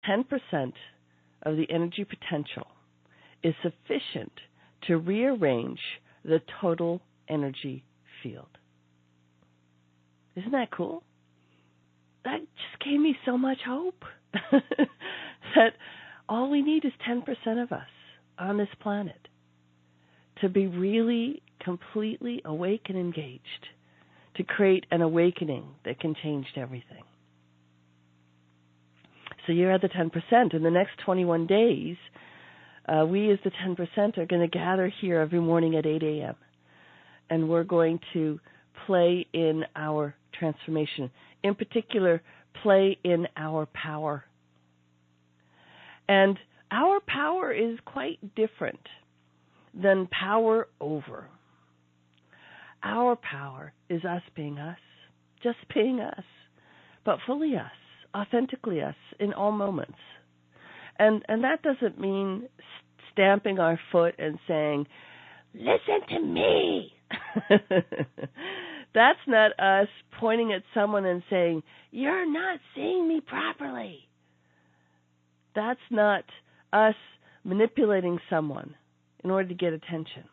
10% of the energy potential is sufficient to rearrange the total energy field. Isn't that cool? That just gave me so much hope that all we need is 10% of us on this planet to be really completely awake and engaged, to create an awakening that can change everything. So you're at the 10%. In the next 21 days, we as the 10% are going to gather here every morning at 8 a.m. And we're going to play in our transformation. In particular, play in our power. And our power is quite different than power over. Our power is us being us, just being us, but fully us, authentically us in all moments. And that doesn't mean stamping our foot and saying, listen to me. That's not us pointing at someone and saying, you're not seeing me properly. That's not us manipulating someone in order to get attention.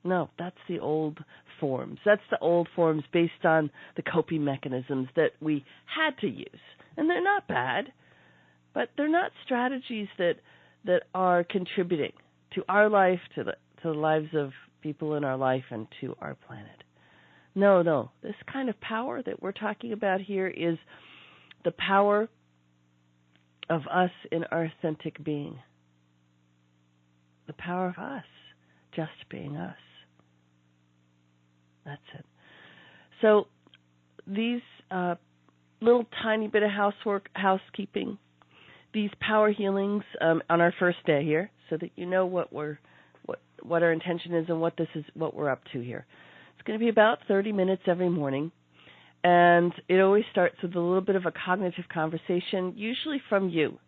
No, that's the old forms. That's the old forms based on the coping mechanisms that we had to use. And they're not bad, but they're not strategies that are contributing to our life, to the lives of people in our life, and to our planet. No. This kind of power that we're talking about here is the power of us in our authentic being. The power of us just being us. That's it. So these little tiny bit of housekeeping, these power healings on our first day here, so that you know what our intention is and what we're up to here. It's going to be about 30 minutes every morning, and it always starts with a little bit of a cognitive conversation, usually from you.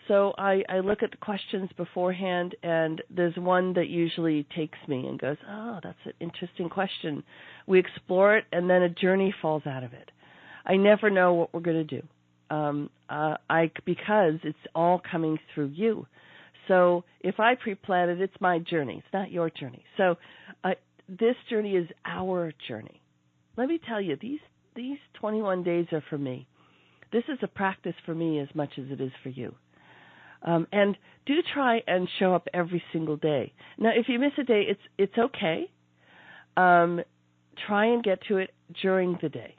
So I look at the questions beforehand, and there's one that usually takes me and goes, oh, that's an interesting question. We explore it, and then a journey falls out of it. I never know what we're going to do because it's all coming through you. So if I pre-plan it, it's my journey. It's not your journey. So this journey is our journey. Let me tell you, these 21 days are for me. This is a practice for me as much as it is for you. And do try and show up every single day. Now, if you miss a day, it's okay. Try and get to it during the day.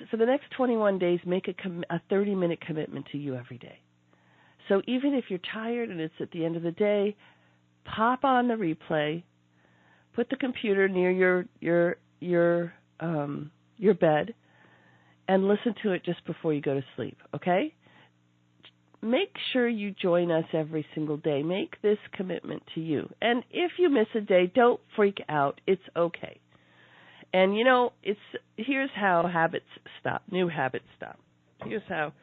For the next 21 days, make a 30-minute commitment to you every day. So even if you're tired and it's at the end of the day, pop on the replay, put the computer near your bed, and listen to it just before you go to sleep, okay? Make sure you join us every single day. Make this commitment to you. And if you miss a day, don't freak out. It's okay. And, here's how habits stop, new habits stop. Here's how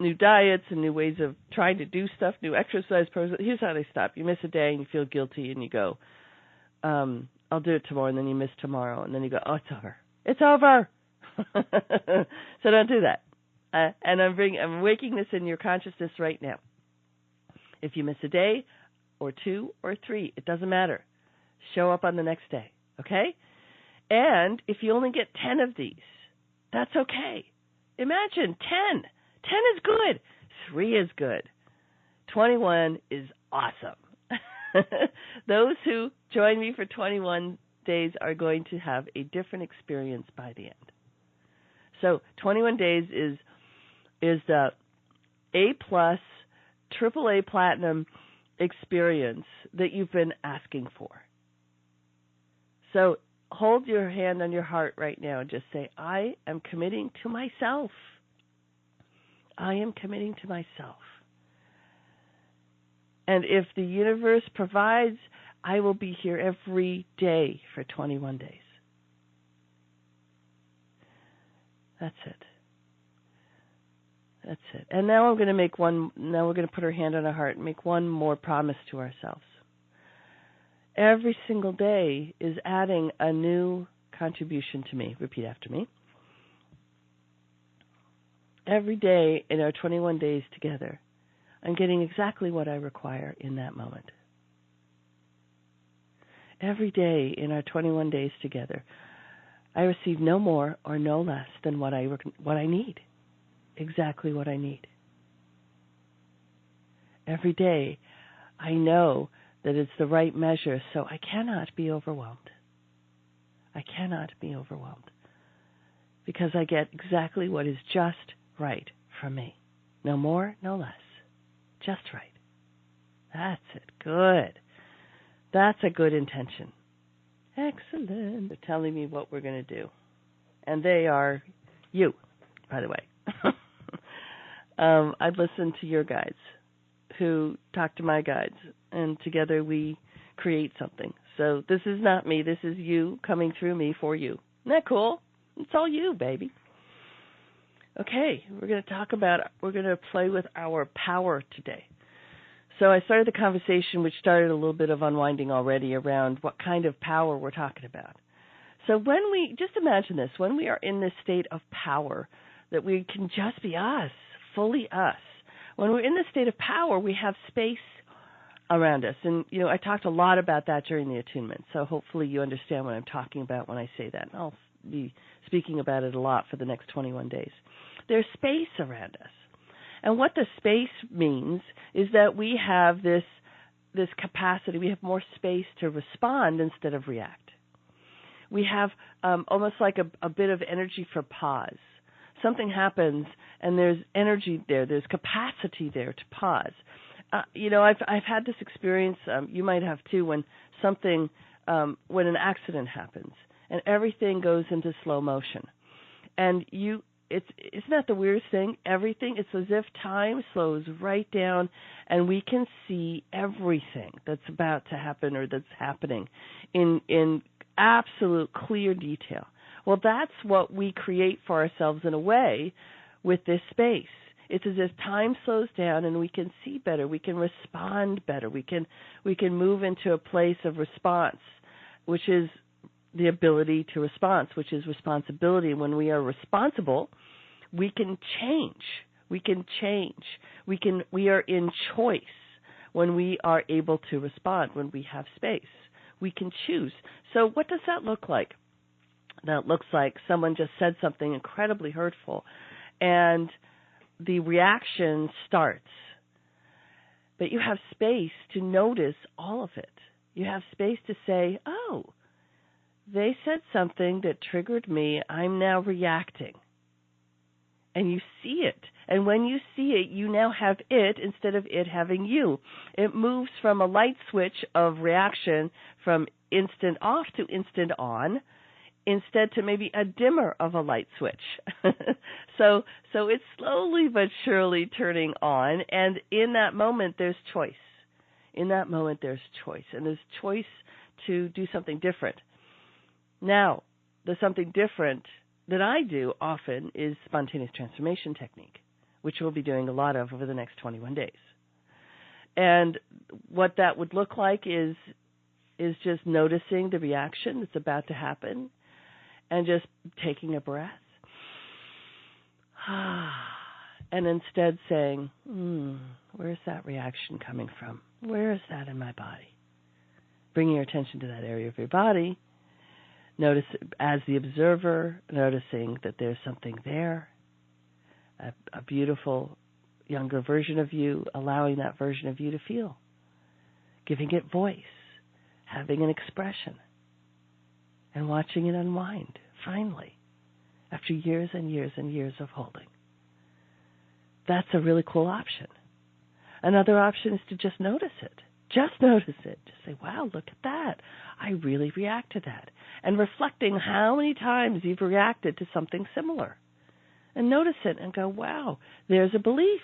new diets and new ways of trying to do stuff, new exercise programs, here's how they stop. You miss a day and you feel guilty and you go, I'll do it tomorrow, and then you miss tomorrow, and then you go, oh, it's over. It's over. So don't do that. And I'm waking this in your consciousness right now. If you miss a day or 2 or 3, it doesn't matter. Show up on the next day, okay? And if you only get 10 of these, that's okay. Imagine 10. 10 is good. 3 is good. 21 is awesome. Those who join me for 21 days are going to have a different experience by the end. So 21 days is the A+, AAA Platinum experience that you've been asking for. So hold your hand on your heart right now and just say, I am committing to myself. I am committing to myself. And if the universe provides, I will be here every day for 21 days. That's it. That's it. And now we're going to put our hand on our heart and make one more promise to ourselves. Every single day is adding a new contribution to me. Repeat after me. Every day in our 21 days together, I'm getting exactly what I require in that moment. Every day in our 21 days together, I receive no more or no less than what I need, exactly what I need. Every day, I know that it's the right measure, so I cannot be overwhelmed. I cannot be overwhelmed because I get exactly what is just right for me. No more, no less. Just right. That's it. Good. That's a good intention. Excellent. They're telling me what we're going to do. And they are you, by the way. I've listened to your guides who talk to my guides, and together we create something. So this is not me. This is you coming through me for you. Isn't that cool? It's all you, baby. Okay, we're going to play with our power today. So I started the conversation, which started a little bit of unwinding already, around what kind of power we're talking about. So just imagine this, when we are in this state of power, that we can just be us, fully us. When we're in this state of power, we have space around us. And, I talked a lot about that during the attunement, so hopefully you understand what I'm talking about when I say that. And I'll be speaking about it a lot for the next 21 days. There's space around us. And what the space means is that we have this capacity, we have more space to respond instead of react. We have almost like a bit of energy for pause. Something happens and there's energy there, there's capacity there to pause. I've had this experience, you might have too, when an accident happens and everything goes into slow motion. And isn't that the weirdest thing? It's as if time slows right down and we can see everything that's about to happen or that's happening in absolute clear detail. Well, that's what we create for ourselves in a way with this space. It's as if time slows down and we can see better, we can respond better, we can move into a place of response, which is the ability to respond, which is responsibility. And when we are responsible, we can change. We are in choice when we are able to respond, when we have space. We can choose. So what does that look like? That looks like someone just said something incredibly hurtful, and the reaction starts. But you have space to notice all of it. You have space to say, oh, they said something that triggered me. I'm now reacting. And you see it. And when you see it, you now have it instead of it having you. It moves from a light switch of reaction from instant off to instant on, instead to maybe a dimmer of a light switch. So it's slowly but surely turning on, and in that moment there's choice. In that moment there's choice, and there's choice to do something different. Now, the something different that I do often is spontaneous transformation technique, which we'll be doing a lot of over the next 21 days. And what that would look like is just noticing the reaction that's about to happen and just taking a breath. And instead saying, where's that reaction coming from? Where is that in my body? Bringing your attention to that area of your body. Notice as the observer, noticing that there's something there, a beautiful younger version of you, allowing that version of you to feel, giving it voice, having an expression, and watching it unwind, finally, after years and years and years of holding. That's a really cool option. Another option is to just notice it. Just notice it. Just say, wow, look at that. I really react to that. And reflecting how many times you've reacted to something similar. And notice it and go, wow, there's a belief.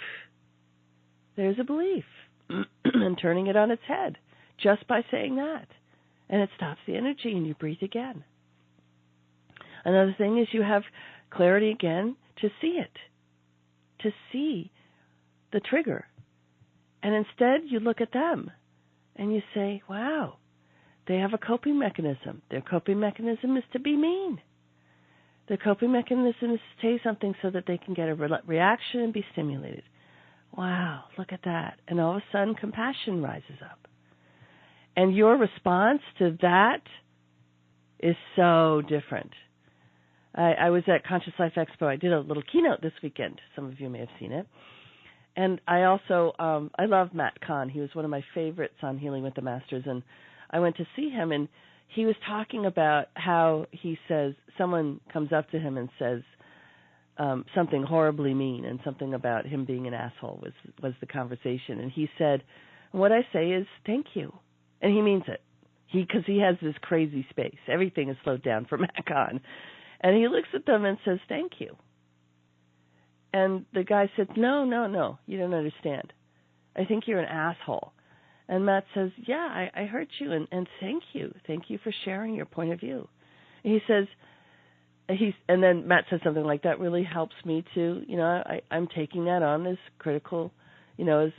There's a belief. And turning it on its head just by saying that. And it stops the energy and you breathe again. Another thing is you have clarity again to see it. To see the trigger. And instead you look at them. And you say, wow, they have a coping mechanism. Their coping mechanism is to be mean. Their coping mechanism is to say something so that they can get a reaction and be stimulated. Wow, look at that. And all of a sudden, compassion rises up. And your response to that is so different. I was at Conscious Life Expo. I did a little keynote this weekend. Some of you may have seen it. And I also, I love Matt Kahn. He was one of my favorites on Healing with the Masters. And I went to see him, and he was talking about how he says, someone comes up to him and says something horribly mean, and something about him being an asshole was the conversation. And he said, what I say is, thank you. And he means it. Because he has this crazy space. Everything is slowed down for Matt Kahn. And he looks at them and says, thank you. And the guy said, no, you don't understand. I think you're an asshole. And Matt says, yeah, I heard you, and thank you. Thank you for sharing your point of view. And he says, and then Matt says something like, that really helps me too. You know, I'm taking that on as critical, you know, as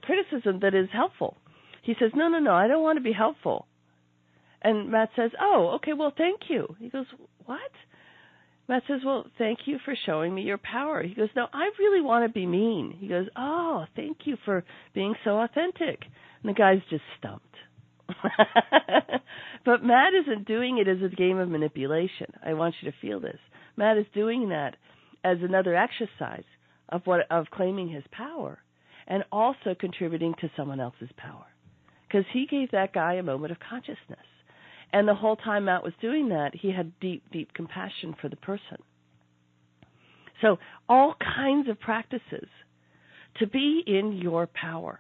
criticism that is helpful. He says, no, I don't want to be helpful. And Matt says, oh, okay, well, thank you. He goes, what? Matt says, well, thank you for showing me your power. He goes, no, I really want to be mean. He goes, oh, thank you for being so authentic. And the guy's just stumped. But Matt isn't doing it as a game of manipulation. I want you to feel this. Matt is doing that as another exercise of claiming his power and also contributing to someone else's power. Because he gave that guy a moment of consciousness. And the whole time Matt was doing that, he had deep, deep compassion for the person. So all kinds of practices to be in your power,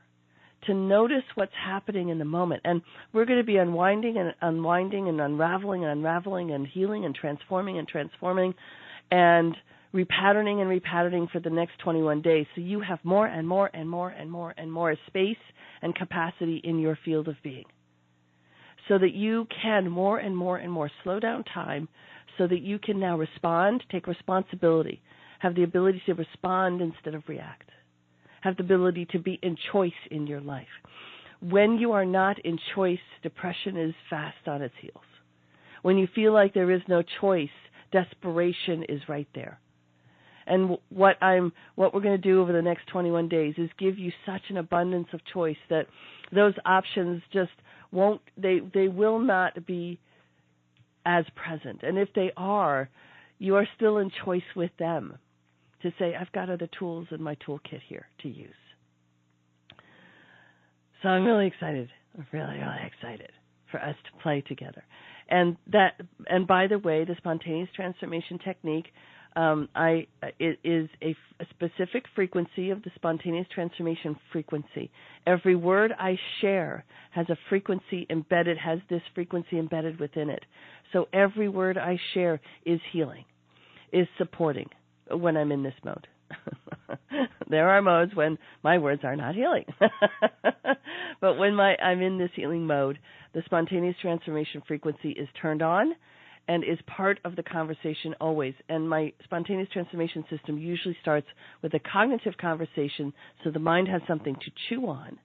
to notice what's happening in the moment. And we're going to be unwinding and unraveling and healing and transforming and repatterning for the next 21 days. So you have more and more space and capacity in your field of being, so that you can more and more slow down time, so that you can now respond, take responsibility, have the ability to respond instead of react, have the ability to be in choice in your life. When you are not in choice, depression is fast on its heels. When you feel like there is no choice, desperation is right there. And what we're going to do over the next 21 days is give you such an abundance of choice that those options just they will not be as present. And if they are, you are still in choice with them to say, I've got other tools in my toolkit here to use. So I'm really excited. I'm really excited for us to play together. And by the way, the spontaneous transformation technique it is a specific frequency of the spontaneous transformation frequency. Every word I share has a frequency embedded, has this frequency embedded within it. So every word I share is healing, is supporting when I'm in this mode. There are modes when my words are not healing. But when I'm in this healing mode, the spontaneous transformation frequency is turned on and is part of the conversation always. And my spontaneous transformation system usually starts with a cognitive conversation, so the mind has something to chew on,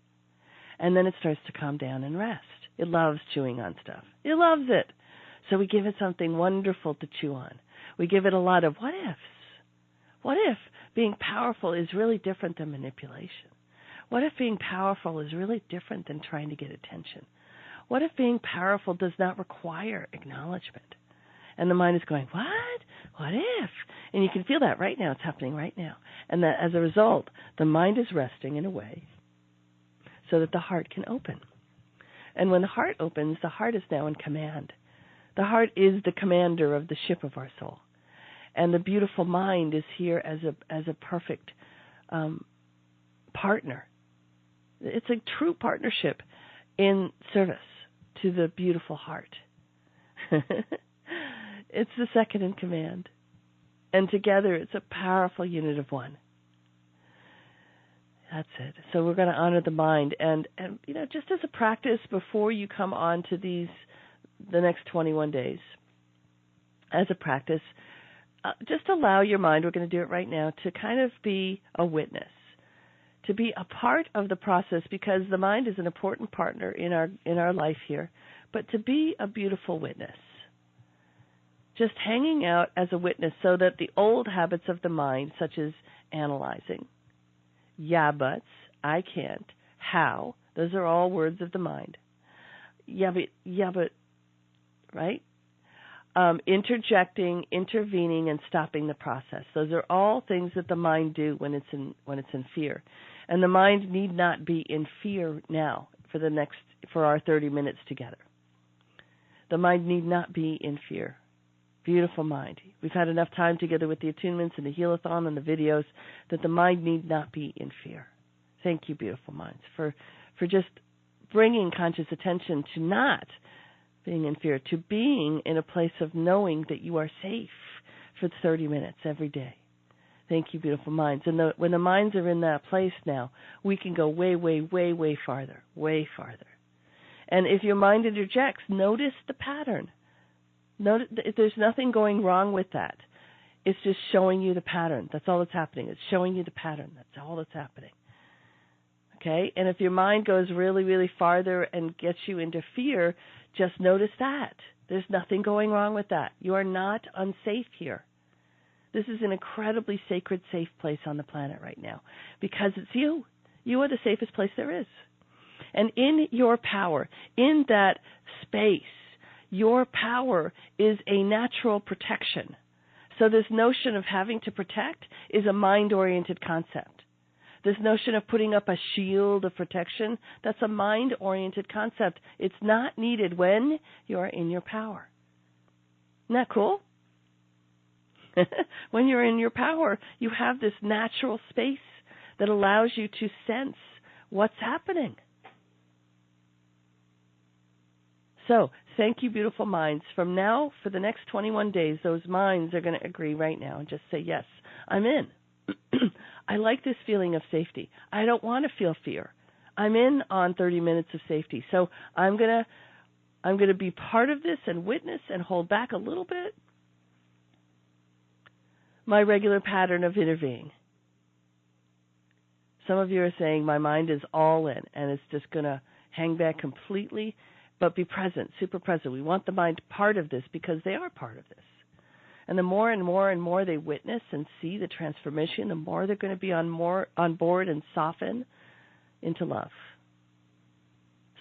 and then it starts to calm down and rest. It loves chewing on stuff. It loves it. So we give it something wonderful to chew on. We give it a lot of what ifs. What if being powerful is really different than manipulation? What if being powerful is really different than trying to get attention? What if being powerful does not require acknowledgement? And the mind is going, what? What if? And you can feel that right now. It's happening right now. And that as a result, the mind is resting in a way so that the heart can open. And when the heart opens, the heart is now in command. The heart is the commander of the ship of our soul. And the beautiful mind is here as a perfect partner. It's a true partnership in service to the beautiful heart. It's the second in command. And together it's a powerful unit of one. That's it. So we're going to honor the mind. And just as a practice before you come on to the next 21 days, as a practice, just allow your mind, we're going to do it right now, to kind of be a witness, to be a part of the process, because the mind is an important partner in our life here, but to be a beautiful witness. just hanging out as a witness so that the old habits of the mind, such as analyzing, yeah, buts, I can't, how, those are all words of the mind. Yeah, but, right? Interjecting, intervening, and stopping the process. Those are all things that the mind do when it's in fear. And the mind need not be in fear now for our 30 minutes together. The mind need not be in fear. Beautiful mind. We've had enough time together with the attunements and the heal-a-thon and the videos that the mind need not be in fear. Thank you, beautiful minds, for just bringing conscious attention to not being in fear, to being in a place of knowing that you are safe for 30 minutes every day. Thank you, beautiful minds. And when the minds are in that place now, we can go way, way, way, way farther, way farther. And if your mind interjects, notice the pattern. Notice, there's nothing going wrong with that. It's just showing you the pattern. That's all that's happening. It's showing you the pattern. That's all that's happening. Okay? And if your mind goes really, really farther and gets you into fear, just notice that. There's nothing going wrong with that. You are not unsafe here. This is an incredibly sacred, safe place on the planet right now because it's you. You are the safest place there is. And in your power, in that space, your power is a natural protection. So this notion of having to protect is a mind-oriented concept. This notion of putting up a shield of protection, that's a mind-oriented concept. It's not needed when you're in your power. Isn't that cool? When you're in your power, you have this natural space that allows you to sense what's happening. So, thank you, beautiful minds. From now, for the next 21 days, those minds are going to agree right now and just say, yes, I'm in. I like this feeling of safety. I don't want to feel fear. I'm in on 30 minutes of safety. So I'm going to be part of this and witness and hold back a little bit my regular pattern of intervening. Some of you are saying my mind is all in and it's just going to hang back completely, but be present, super present. We want the mind part of this because they are part of this. And the more and more and more they witness and see the transformation, the more they're going to be on board and soften into love.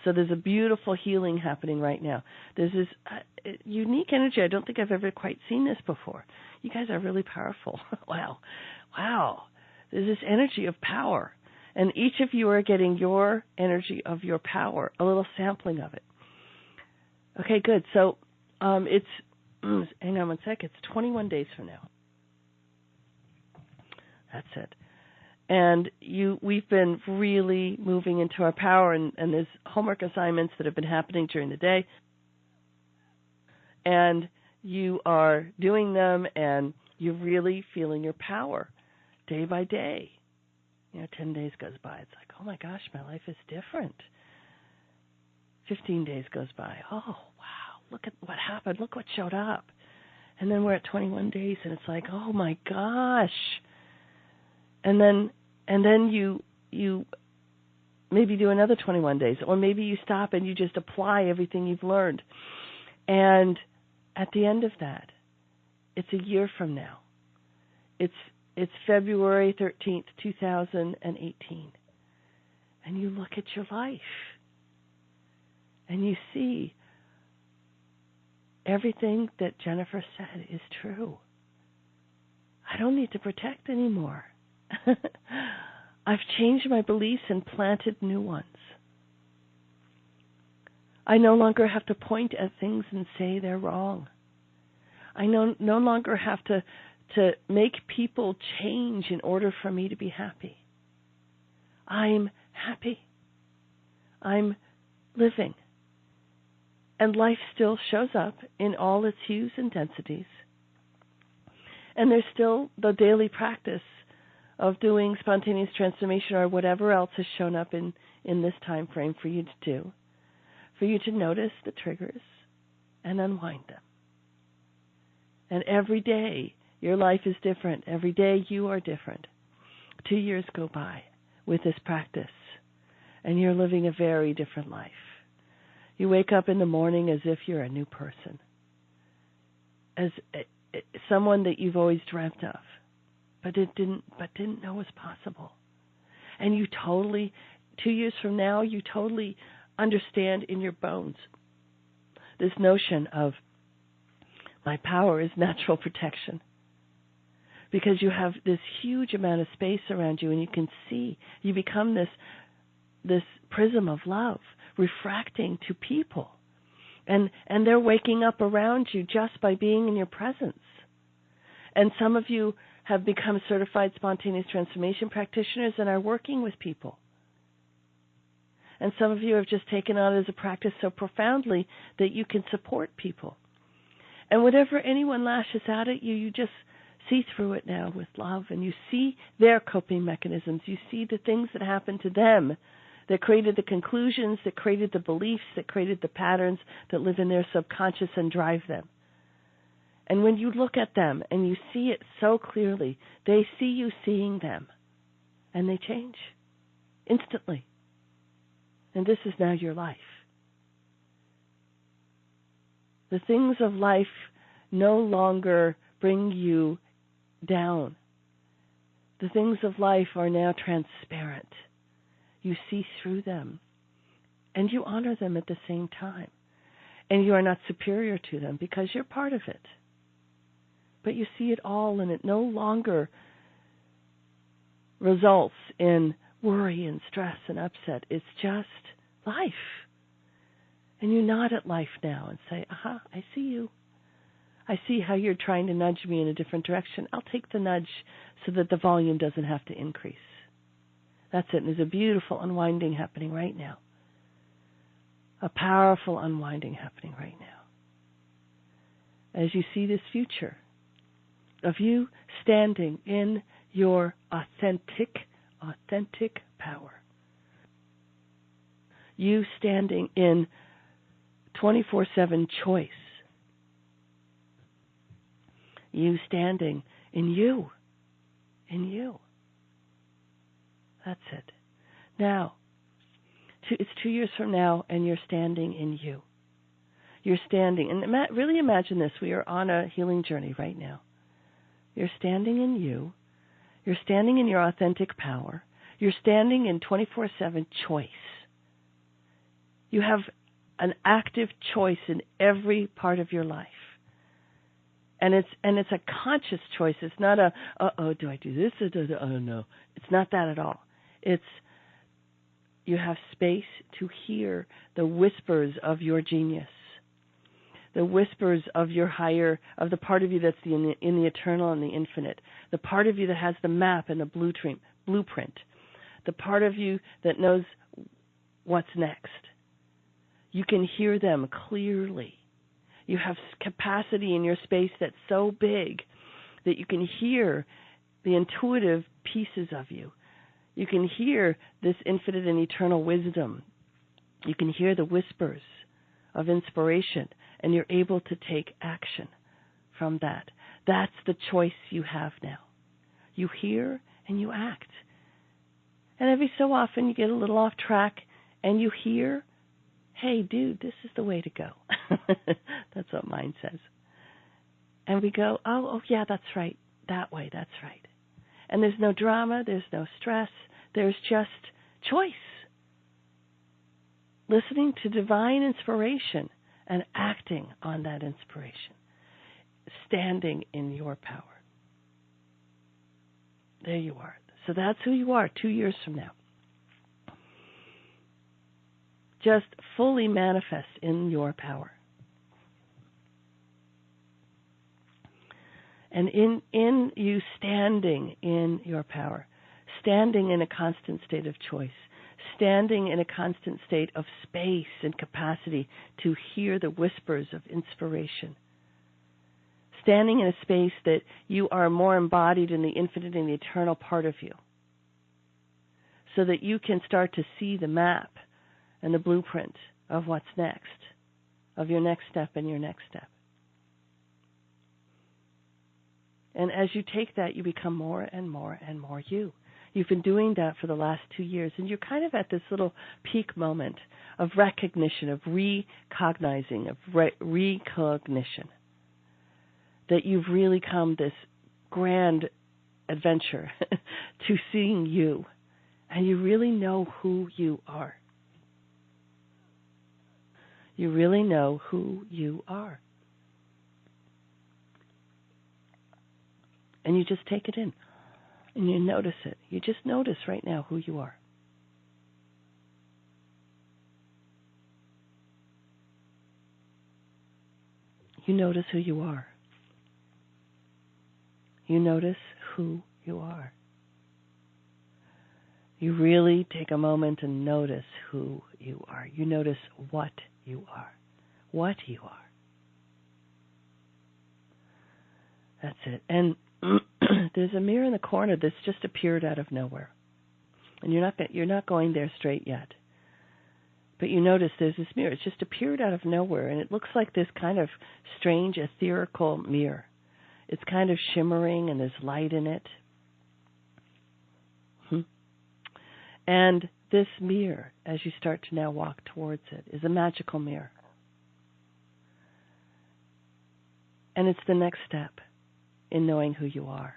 So there's a beautiful healing happening right now. There's this unique energy. I don't think I've ever quite seen this before. You guys are really powerful. Wow. There's this energy of power. And each of you are getting your energy of your power, a little sampling of it. Okay, good. So hang on one sec. It's 21 days from now. That's it. And we've been really moving into our power, and there's homework assignments that have been happening during the day. And you are doing them, and you're really feeling your power day by day. 10 days goes by. It's like, oh my gosh, my life is different. 15 days goes by. Oh, wow, look at what happened. Look what showed up. And then we're at 21 days, and it's like, oh my gosh. And then you maybe do another 21 days, or maybe you stop and you just apply everything you've learned. And at the end of that, it's a year from now. It's February 13th, 2018. And you look at your life and you see everything that Jennifer said is true. I don't need to protect anymore. I've changed my beliefs and planted new ones. I no longer have to point at things and say they're wrong. I no longer have to make people change in order for me to be happy. I'm happy. I'm living. And life still shows up in all its hues and densities. And there's still the daily practice of doing spontaneous transformation or whatever else has shown up in this time frame for you to do, for you to notice the triggers and unwind them. And every day, your life is different. Every day, you are different. 2 years go by with this practice, and you're living a very different life. You wake up in the morning as if you're a new person. as someone that you've always dreamt of, but didn't know was possible. And you totally, 2 years from now, you totally understand in your bones this notion of my power is natural protection. Because you have this huge amount of space around you, and you can see, you become this prism of love, refracting to people. And they're waking up around you just by being in your presence. And some of you have become certified spontaneous transformation practitioners and are working with people. And some of you have just taken on it as a practice so profoundly that you can support people. And whatever anyone lashes out at you, you just see through it now with love, and you see their coping mechanisms. You see the things that happened to them that created the conclusions, that created the beliefs, that created the patterns that live in their subconscious and drive them. And when you look at them and you see it so clearly, they see you seeing them, and they change instantly. And this is now your life. The things of life no longer bring you down. The things of life are now transparent. You see through them, and you honor them at the same time. And you are not superior to them because you're part of it. But you see it all, and it no longer results in worry and stress and upset. It's just life. And you nod at life now and say, aha, I see you. I see how you're trying to nudge me in a different direction. I'll take the nudge so that the volume doesn't have to increase. That's it. And there's a beautiful unwinding happening right now. A powerful unwinding happening right now. As you see this future of you standing in your authentic power. You standing in 24/7 choice. You standing in you. In you. That's it. Now, it's 2 years from now, and you're standing in you. You're standing, and really imagine this. We are on a healing journey right now. You're standing in you. You're standing in your authentic power. You're standing in 24/7 choice. You have an active choice in every part of your life. And it's a conscious choice. It's not a, do I do this? Oh, no. It's not that at all. It's you have space to hear the whispers of your genius, the whispers of your higher, of the part of you that's in the eternal and the infinite, the part of you that has the map and the blueprint, the part of you that knows what's next. You can hear them clearly. You have capacity in your space that's so big that you can hear the intuitive pieces of you. You can hear this infinite and eternal wisdom. You can hear the whispers of inspiration, and you're able to take action from that. That's the choice you have now. You hear and you act. And every so often you get a little off track and you hear, hey, dude, this is the way to go. That's what mine says. And we go, oh, yeah, that's right. That way, that's right. And there's no drama, there's no stress, there's just choice. Listening to divine inspiration and acting on that inspiration. Standing in your power. There you are. So that's who you are 2 years from now. Just fully manifest in your power. And in you standing in your power, standing in a constant state of choice, standing in a constant state of space and capacity to hear the whispers of inspiration, standing in a space that you are more embodied in the infinite and the eternal part of you, so that you can start to see the map and the blueprint of what's next, of your next step and your next step. And as you take that, you become more and more and more you. You've been doing that for the last 2 years, and you're kind of at this little peak moment of recognition, of recognizing, of recognition. that you've really come this grand adventure to seeing you, and you really know who you are. You really know who you are. And you just take it in, and you notice it. You just notice right now who you are. You notice who you are. You notice who you are. You really take a moment and notice who you are. You notice what you are. What you are. That's it. And there's a mirror in the corner that's just appeared out of nowhere. And you're not going there straight yet. But you notice there's this mirror. It's just appeared out of nowhere, and it looks like this kind of strange, ethereal mirror. It's kind of shimmering, and there's light in it. And this mirror, as you start to now walk towards it, is a magical mirror. And it's the next step in knowing who you are.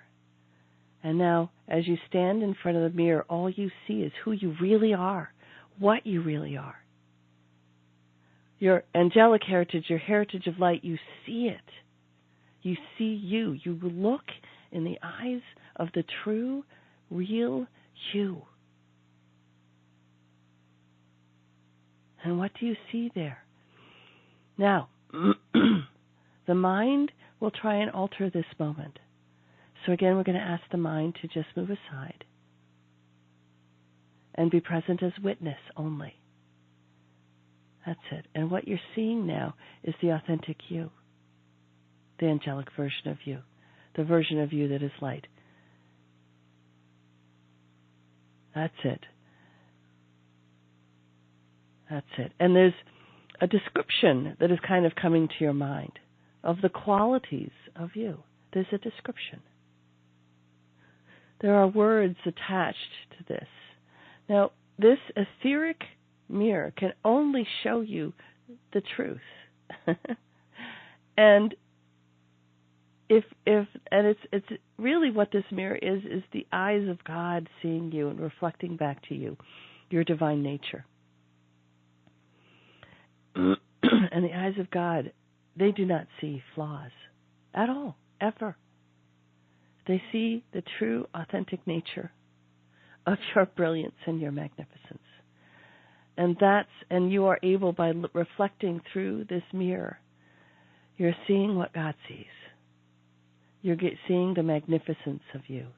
And now, as you stand in front of the mirror, all you see is who you really are, what you really are. Your angelic heritage, your heritage of light, you see it. You see you. You look in the eyes of the true, real you. And what do you see there? Now, the mind will try and alter this moment. So again, we're going to ask the mind to just move aside and be present as witness only. That's it. And what you're seeing now is the authentic you, the angelic version of you, the version of you that is light. That's it. That's it. And there's a description that is kind of coming to your mind of the qualities of you. There's a description. There are words attached to this. Now, this etheric mirror can only show you the truth. And it's really what this mirror is the eyes of God seeing you and reflecting back to you your divine nature. And the eyes of God, they do not see flaws at all, ever. They see the true, authentic nature of your brilliance and your magnificence. And you are able, by reflecting through this mirror, you're seeing what God sees. You're seeing the magnificence of you.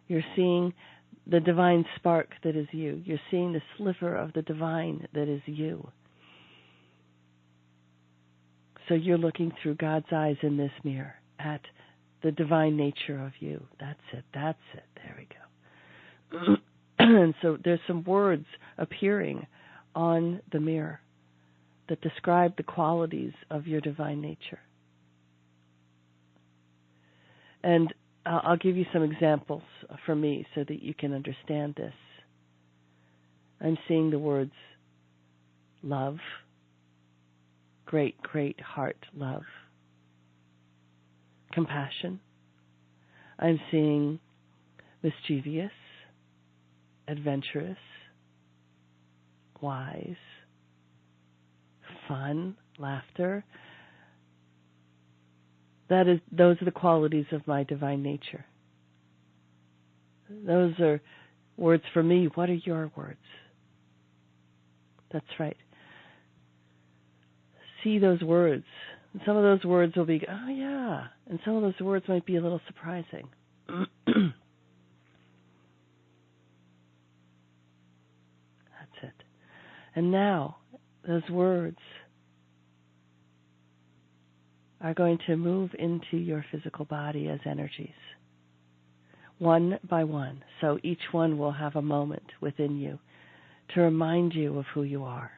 You're seeing the divine spark that is you. You're seeing the sliver of the divine that is you. So you're looking through God's eyes in this mirror at the divine nature of you. That's it. That's it. There we go. And so there's some words appearing on the mirror that describe the qualities of your divine nature. And I'll give you some examples from me so that you can understand this. I'm seeing the words love, great, great heart love, compassion. I'm seeing mischievous, adventurous, wise, fun, laughter. Those are the qualities of my divine nature. Those are words for me. What are your words? That's right. See those words. And some of those words will be, oh yeah. And some of those words might be a little surprising. That's it. And now, those words are going to move into your physical body as energies, one by one. So each one will have a moment within you to remind you of who you are.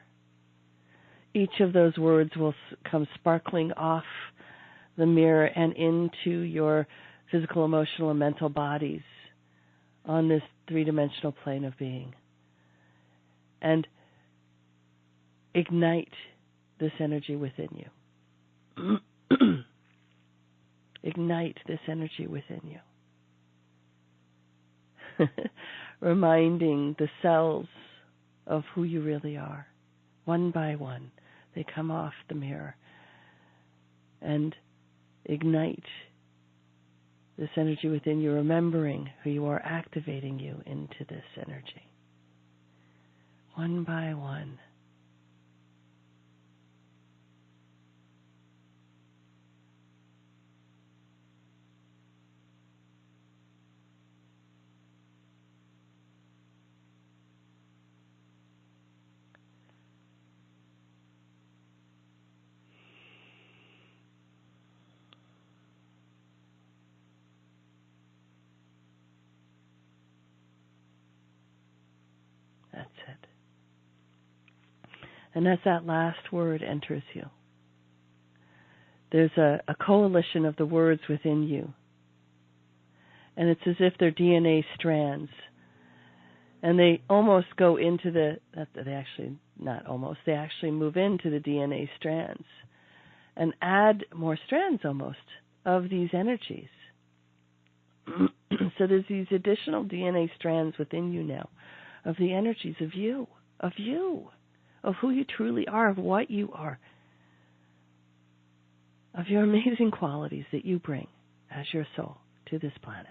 Each of those words will come sparkling off the mirror and into your physical, emotional, and mental bodies on this three-dimensional plane of being, and ignite this energy within you. ignite this energy within you. Reminding the cells of who you really are. One by one, they come off the mirror and ignite this energy within you, remembering who you are, activating you into this energy. One by one. That's it. And as that last word enters you, there's a coalition of the words within you. And it's as if they're DNA strands. And they almost go into they actually move into the DNA strands and add more strands almost of these energies. So there's these additional DNA strands within you now of the energies of you, of who you truly are, of what you are, of your amazing qualities that you bring as your soul to this planet.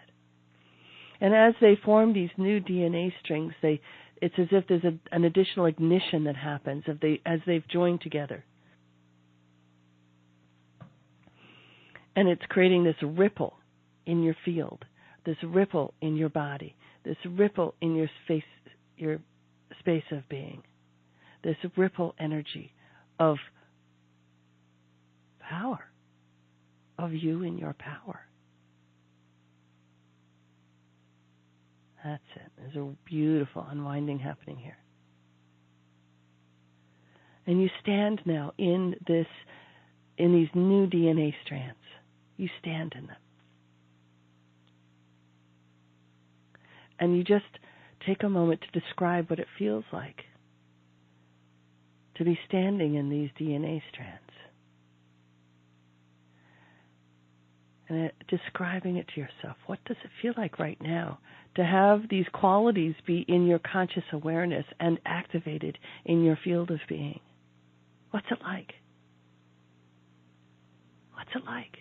And as they form these new DNA strings, it's as if there's an additional ignition that happens as they've joined together. And it's creating this ripple in your field, this ripple in your body, this ripple in your space of being, this ripple energy of power, of you in your power. That's it. There's a beautiful unwinding happening here. And you stand now in these new DNA strands. You stand in them. And you just take a moment to describe what it feels like to be standing in these DNA strands. And describing it to yourself. What does it feel like right now to have these qualities be in your conscious awareness and activated in your field of being? What's it like? What's it like?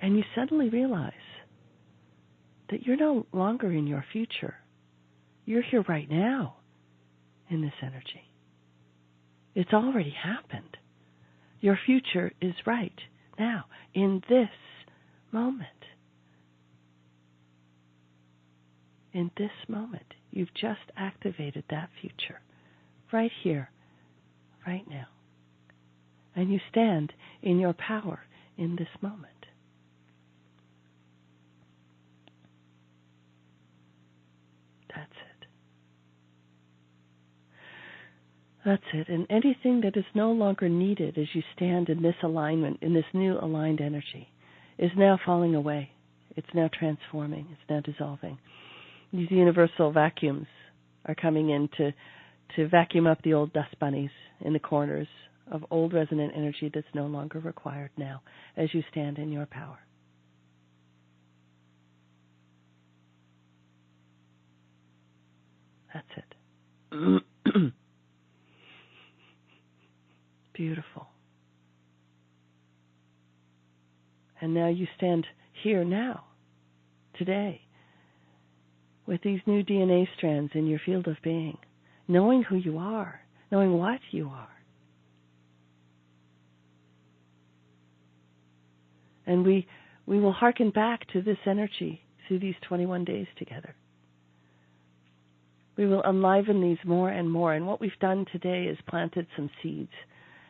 And you suddenly realize that you're no longer in your future. You're here right now in this energy. It's already happened. Your future is right now, in this moment. In this moment, you've just activated that future, right here, right now. And you stand in your power in this moment. That's it. That's it. And anything that is no longer needed as you stand in this alignment, in this new aligned energy, is now falling away. It's now transforming. It's now dissolving. These universal vacuums are coming in to vacuum up the old dust bunnies in the corners of old resonant energy that's no longer required now as you stand in your power. That's it. Beautiful. And now you stand here now, today, with these new DNA strands in your field of being, knowing who you are, knowing what you are. And we will hearken back to this energy through these 21 days together. We will enliven these more and more. And what we've done today is planted some seeds.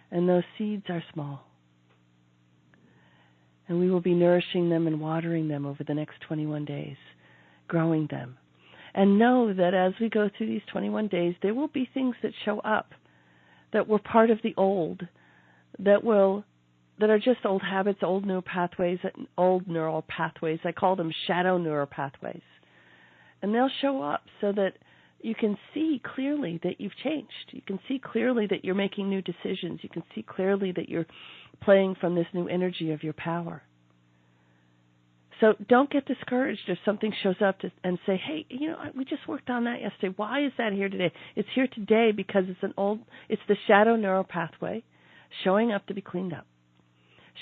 And those seeds are small. And we will be nourishing them and watering them over the next 21 days, growing them. And know that as we go through these 21 days, there will be things that show up that were part of the old, that are just old habits, old neural pathways. I call them shadow neural pathways. And they'll show up so that you can see clearly that you've changed. You can see clearly that you're making new decisions. You can see clearly that you're playing from this new energy of your power. So don't get discouraged if something shows up and say, hey, we just worked on that yesterday. Why is that here today? It's here today because it's the shadow neural pathway showing up to be cleaned up.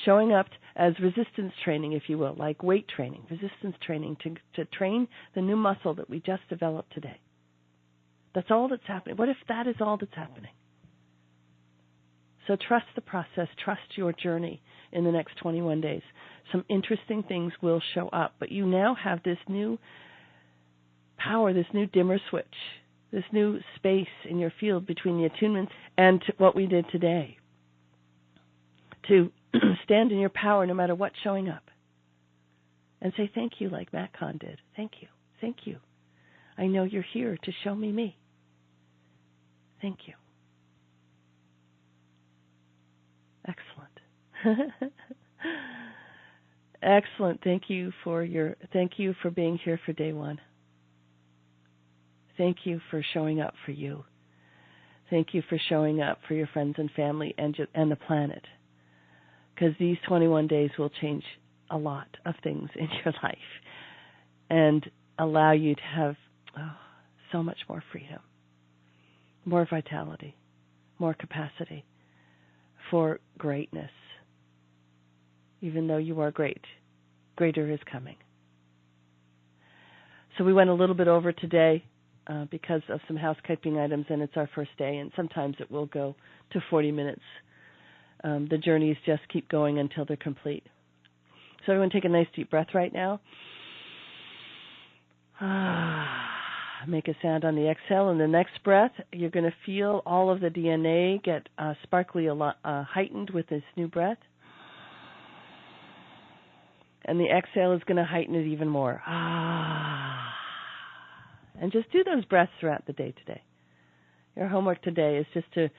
Showing up as resistance training, if you will, like weight training, resistance training to train the new muscle that we just developed today. That's all that's happening. What if that is all that's happening? So trust the process, trust your journey in the next 21 days. Some interesting things will show up, but you now have this new power, this new dimmer switch, this new space in your field between the attunements and what we did today. To stand in your power no matter what's showing up. And say thank you like Matt Kahn did. Thank you. Thank you. I know you're here to show me. Thank you. Excellent. Excellent. Thank you for being here for day one. Thank you for showing up for you. Thank you for showing up for your friends and family and the planet. Because these 21 days will change a lot of things in your life and allow you to have so much more freedom, more vitality, more capacity for greatness. Even though you are great, greater is coming. So we went a little bit over today because of some housekeeping items, and it's our first day, and sometimes it will go to 40 minutes. The journeys just keep going until they're complete. So everyone take a nice deep breath right now. Make a sound on the exhale. And the next breath, you're going to feel all of the DNA get sparkly heightened with this new breath. And the exhale is going to heighten it even more. And just do those breaths throughout the day today. Your homework today is just to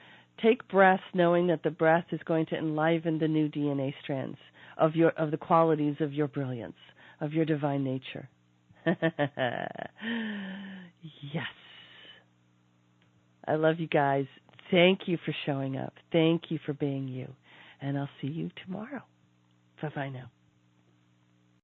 take breaths knowing that the breath is going to enliven the new DNA strands of the qualities of your brilliance, of your divine nature. Yes. I love you guys. Thank you for showing up. Thank you for being you. And I'll see you tomorrow. Bye-bye now.